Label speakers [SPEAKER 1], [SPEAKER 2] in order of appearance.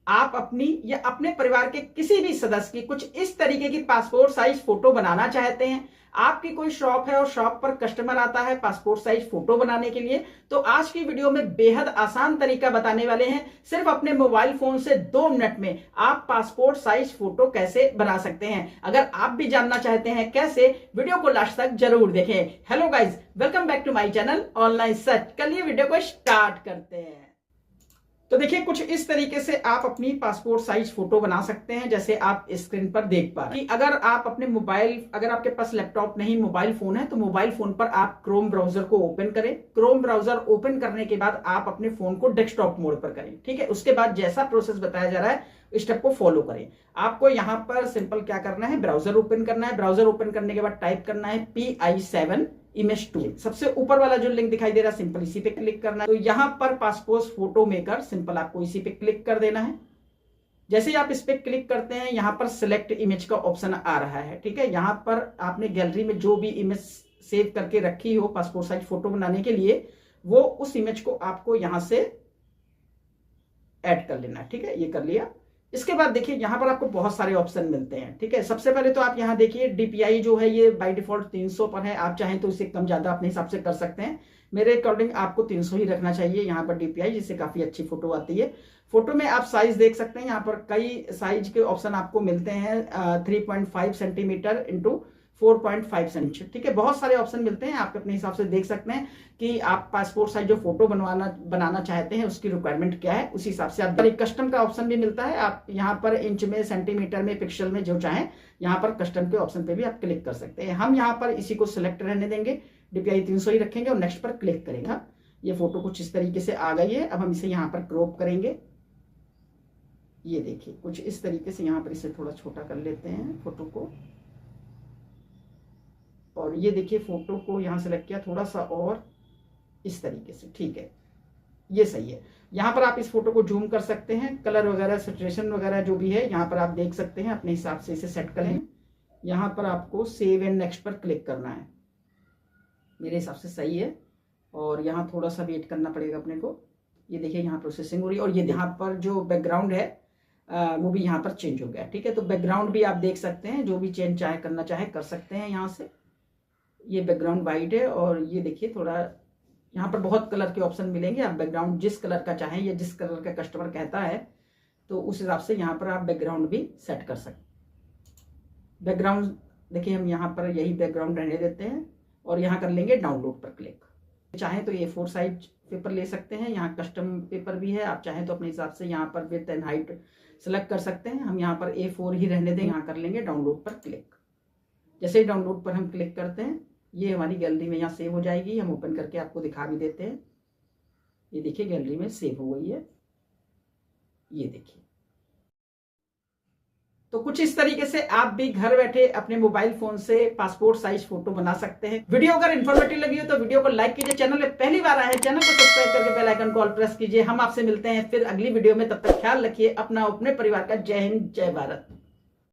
[SPEAKER 1] आप अपनी या अपने परिवार के किसी भी सदस्य की कुछ इस तरीके की पासपोर्ट साइज फोटो बनाना चाहते हैं, आपकी कोई शॉप है और शॉप पर कस्टमर आता है पासपोर्ट साइज फोटो बनाने के लिए, तो आज की वीडियो में बेहद आसान तरीका बताने वाले हैं। सिर्फ अपने मोबाइल फोन से 2 मिनट में आप पासपोर्ट साइज फोटो कैसे बना सकते हैं। अगर आप भी जानना चाहते हैं कैसे, वीडियो को लास्ट तक जरूर देखें। Hello guys, welcome back to my channel online search. चलिए वीडियो को स्टार्ट करते हैं। तो देखिए, कुछ इस तरीके से आप अपनी पासपोर्ट साइज फोटो बना सकते हैं, जैसे आप स्क्रीन पर देख पा रहे हैं। कि अगर आप अपने मोबाइल, अगर आपके पास लैपटॉप नहीं मोबाइल फोन है, तो मोबाइल फोन पर आप क्रोम ब्राउजर को ओपन करें। क्रोम ब्राउजर ओपन करने के बाद आप अपने फोन को डेस्कटॉप मोड पर करें, ठीक है। उसके बाद जैसा प्रोसेस बताया जा रहा है स्टेप को फॉलो करें। आपको यहां पर सिंपल क्या करना है, ब्राउजर ओपन करना है। ब्राउजर ओपन करने के बाद टाइप करना है PI7 इमेज 2। सबसे ऊपर वाला जो लिंक दिखाई दे रहा है, सिंपल इसी पे क्लिक करना है। तो यहां पर पासपोर्ट फोटो मेकर, सिंपल आपको इसी पे क्लिक कर देना है। जैसे ही आप इस पे क्लिक करते हैं, यहां पर सिलेक्ट इमेज का ऑप्शन आ रहा है, ठीक है। यहां पर आपने गैलरी में जो भी इमेज सेव करके रखी हो पासपोर्ट साइज फोटो बनाने के लिए, वो उस इमेज को आपको यहां से ऐड कर लेना है, ठीक है। ये कर लिया। इसके बाद देखिए, यहां पर आपको बहुत सारे ऑप्शन मिलते हैं, ठीक है। सबसे पहले तो आप यहां देखिए DPI जो है ये बाय डिफॉल्ट 300 पर है। आप चाहें तो इसे कम ज्यादा अपने हिसाब से कर सकते हैं। मेरे अकॉर्डिंग आपको 300 ही रखना चाहिए यहाँ पर DPI, जिससे काफी अच्छी फोटो आती है। फोटो में आप साइज देख सकते हैं, यहाँ पर कई साइज के ऑप्शन आपको मिलते हैं। 3.5 सेंटीमीटर इंटू 4.5 सेंटीमीटर, ठीक है। बहुत सारे ऑप्शन मिलते हैं, आप अपने हिसाब से देख सकते हैं कि आप पासपोर्ट साइज जो फोटो बनाना चाहते हैं उसकी रिक्वायरमेंट क्या है, उसी हिसाब से आप। एक कस्टम का ऑप्शन भी मिलता है, आप यहाँ पर इंच में, सेंटीमीटर में, पिक्सल में जो चाहें, यहाँ पर कस्टम के ऑप्शन पे भी आप क्लिक कर सकते हैं। हम यहाँ पर इसी को सिलेक्ट रहने देंगे, DPI 300 ही रखेंगे और नेक्स्ट पर क्लिक करेंगे। ये फोटो कुछ इस तरीके से आ गई है। अब हम इसे यहाँ पर क्रॉप करेंगे। ये देखिए, कुछ इस तरीके से यहाँ पर इसे थोड़ा छोटा कर लेते हैं फोटो को। और ये देखिए, फोटो को यहां सेलेक्ट किया थोड़ा सा और इस तरीके से, ठीक है। ये सही है। यहां पर आप इस फोटो को जूम कर सकते हैं, कलर वगैरह, सैचुरेशन वगैरह जो भी है यहां पर आप देख सकते हैं। अपने हिसाब से इसे सेट करें। यहां पर आपको सेव एंड नेक्स्ट पर क्लिक करना है। मेरे हिसाब से सही है। और यहाँ थोड़ा सा वेट करना पड़ेगा अपने को। ये देखिए, यहाँ प्रोसेसिंग हो रही है। और ये यहाँ पर जो बैकग्राउंड है वो भी यहाँ पर चेंज हो गया, ठीक है। तो बैकग्राउंड भी आप देख सकते हैं, जो भी चेंज चाहे करना चाहे कर सकते हैं यहाँ से। ये बैकग्राउंड वाइट है। और ये देखिए, थोड़ा यहाँ पर बहुत कलर के ऑप्शन मिलेंगे। आप बैकग्राउंड जिस कलर का चाहें या जिस कलर का कस्टमर कहता है, तो उस हिसाब से यहाँ पर आप बैकग्राउंड भी सेट कर सकते। बैकग्राउंड देखिए, हम यहाँ पर यही बैकग्राउंड रहने देते हैं और यहाँ कर लेंगे डाउनलोड पर क्लिक। चाहें तो A4 साइज पेपर ले सकते हैं, यहाँ कस्टम पेपर भी है। आप चाहें तो अपने हिसाब से यहाँ पर विड्थ एंड हाइट सेलेक्ट कर सकते हैं। हम यहाँ पर A4 ही रहने दें। यहाँ कर लेंगे डाउनलोड पर क्लिक। जैसे ही डाउनलोड पर हम क्लिक करते हैं, ये हमारी गैलरी में यहाँ सेव हो जाएगी। हम ओपन करके आपको दिखा भी देते हैं। ये देखिए, गैलरी में सेव हो गई है। ये देखिए, तो कुछ इस तरीके से आप भी घर बैठे अपने मोबाइल फोन से पासपोर्ट साइज फोटो बना सकते हैं। वीडियो अगर इन्फॉर्मेटिव लगी हो तो वीडियो को लाइक कीजिए। चैनल में पहली बार आए हैं, चैनल को सब्सक्राइब करके बेल आइकन को ऑल प्रेस कीजिए। हम आपसे मिलते हैं फिर अगली वीडियो में। तब तक ख्याल रखिए अपना, अपने परिवार का। जय हिंद, जय भारत।